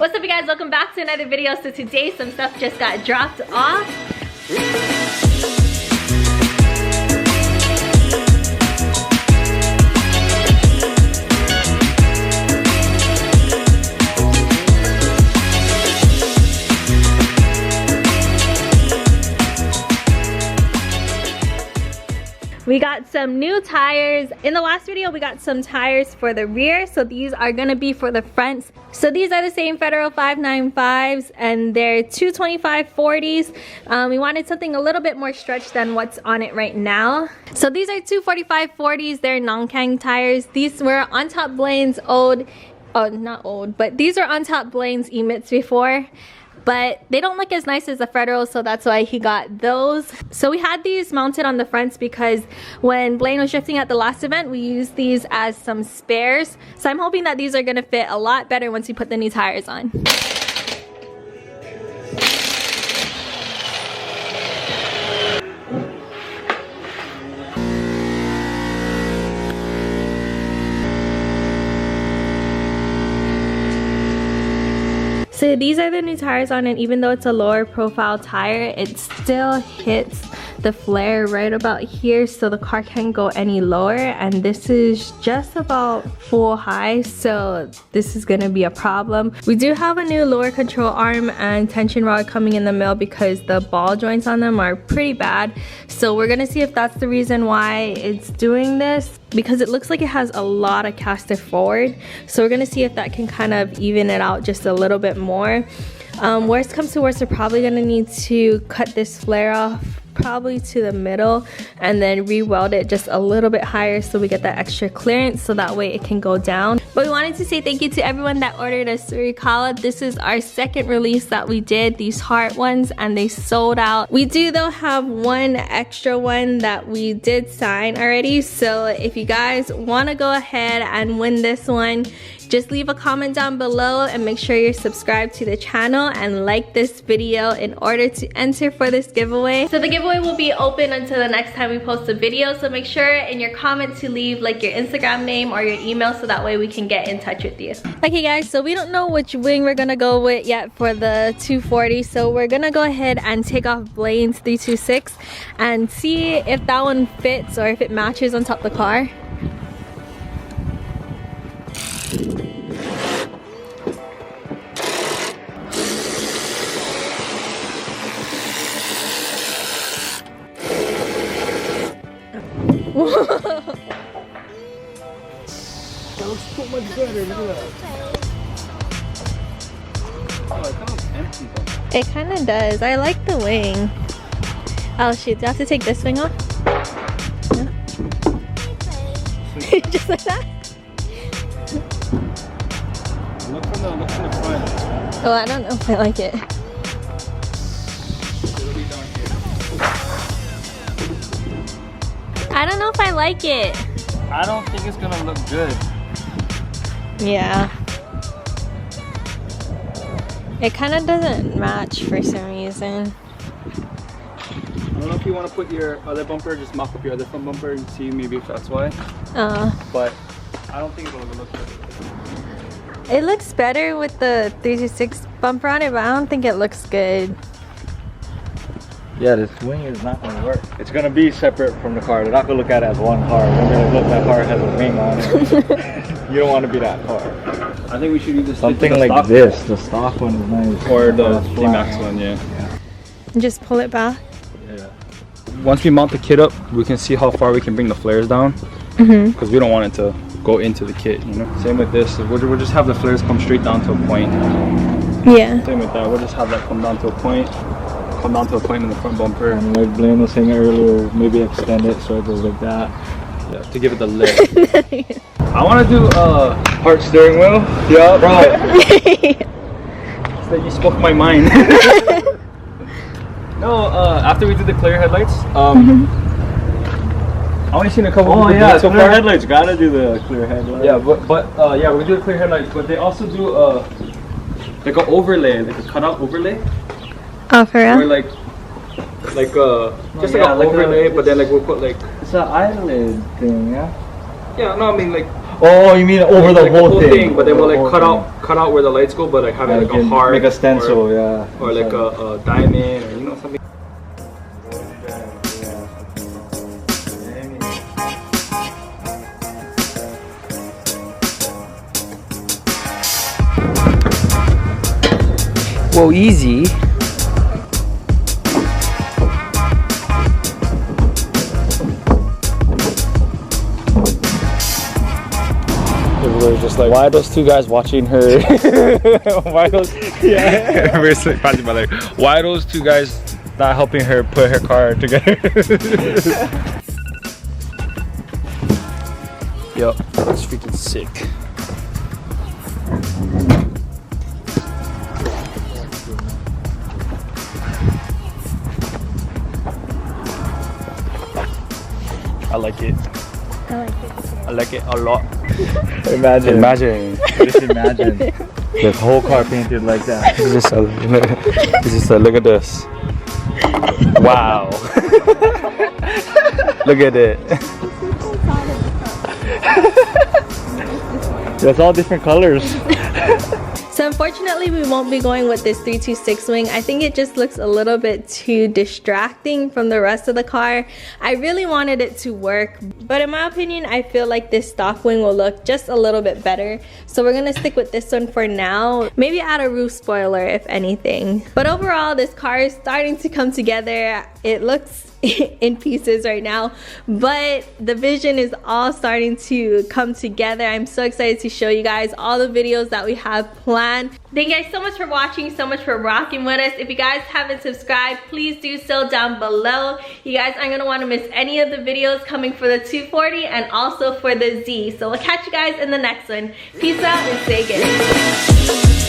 What's up, you guys? Welcome back to another video. So today some stuff just got dropped off. We got some new tires. In the last video, we got some tires for the rear. So these are gonna be for the fronts. So these are the same Federal 595s and they're 225 40s. We wanted something a little bit more stretched than what's on it right now. So these are 245 40s. They're non-kang tires. These were on top Blaine's old, oh not old, but these are on top Blaine's emits before. But they don't look as nice as the Federal, so that's why he got those. So we had these mounted on the fronts because when Blaine was drifting at the last event, we used these as some spares. So I'm hoping that these are gonna fit a lot better once we put the new tires on. So these are the new tires on it. Even though it's a lower profile tire, it still hits the flare right about here, so the car can't go any lower, and this is just about full high, so this is gonna be a problem. We do have a new lower control arm and tension rod coming in the mail because the ball joints on them are pretty bad, so we're gonna see if that's the reason why it's doing this, because it looks like it has a lot of caster forward. So we're gonna see if that can kind of even it out just a little bit more. Worst comes to worst, we're probably gonna need to cut this flare off probably to the middle and then re-weld it just a little bit higher so we get that extra clearance, so that way it can go down. But we wanted to say thank you to everyone that ordered a Suricala. This is our second release that we did, these heart ones, and they sold out. We do though have one extra one that we did sign already, so if you guys want to go ahead and win this one, just leave a comment down below and make sure you're subscribed to the channel and like this video in order to enter for this giveaway. So the giveaway will be open until the next time we post a video, so make sure in your comment to leave like your Instagram name or your email, so that way we can get in touch with you. Okay guys, so we don't know which wing we're gonna go with yet for the 240, so we're gonna go ahead and take off Blaine's 326 and see if that one fits or if it matches on top of the car. That looks so much better, look at that. Oh, it kind of empty though. It kind of does. I like the wing. Oh shoot, do I have to take this wing off? No. Just like that? Look from the front. Oh, I don't know if I like it. I don't know if I like it. I don't think it's gonna look good. Yeah. It kind of doesn't match for some reason. I don't know if you want to put your other bumper, just mock up your other front bumper and see maybe if that's why. But I don't think it'll look good. It looks better with the 326 bumper on it, but I don't think it looks good. Yeah, this wing is not going to work. It's going to be separate from the car. They're not going to look at it as one car. They're going to look, that car has a wing on it. You don't want to be that car. I think we should either something like stock this. The stock one is nice. Or the D-Max one, yeah. And just pull it back. Yeah. Once we mount the kit up, we can see how far we can bring the flares down. Because we don't want it to go into the kit, you know. Same with this. We'll just have the flares come straight down to a point. Yeah. Same with that. We'll just have that come down to a point. Come down to a point in the front bumper. And like Blaine was saying earlier, maybe extend it so it goes like that. Yeah, to give it the lift. I want to do heart steering wheel. Yeah, bro. So you spoke my mind. No, after we did the clear headlights, I only seen a couple. Oh yeah, so clear headlights. Gotta do the clear headlights. Yeah, but yeah, we're gonna do the clear headlights. But they also do like an overlay, like a cutout overlay. Oh, for real? Or like just like an overlay, but then like we'll put like it's an eyelid thing, yeah. Yeah, no, I mean like Oh, you mean over the like whole thing? But then we'll like cut out where the lights go, but like have it like a heart, make a stencil, yeah, or like a diamond, or you know something. Whoa, easy. Everybody's just like, why are those two guys watching her? Why those? Yeah. Everybody's like, why are those two guys not helping her put her car together? Yup, that's freaking sick. I like it. I like it. I like it a lot. Imagine. Just imagine. The whole car painted like that. It's just look at this. Wow. Look at it. It's all different colors. So unfortunately we won't be going with this 326 wing. I think it just looks a little bit too distracting from the rest of the car. I really wanted it to work, but in my opinion I feel like this stock wing will look just a little bit better. So we're gonna stick with this one for now. Maybe add a roof spoiler if anything. But overall this car is starting to come together. It looks in pieces right now, but the vision is all starting to come together. I'm so excited to show you guys all the videos that we have planned. Thank you guys so much for watching, so much for rocking with us. If you guys haven't subscribed, please do so down below. You guys aren't gonna want to miss any of the videos coming for the 240 and also for the Z. So we'll catch you guys in the next one. Peace out and stay good.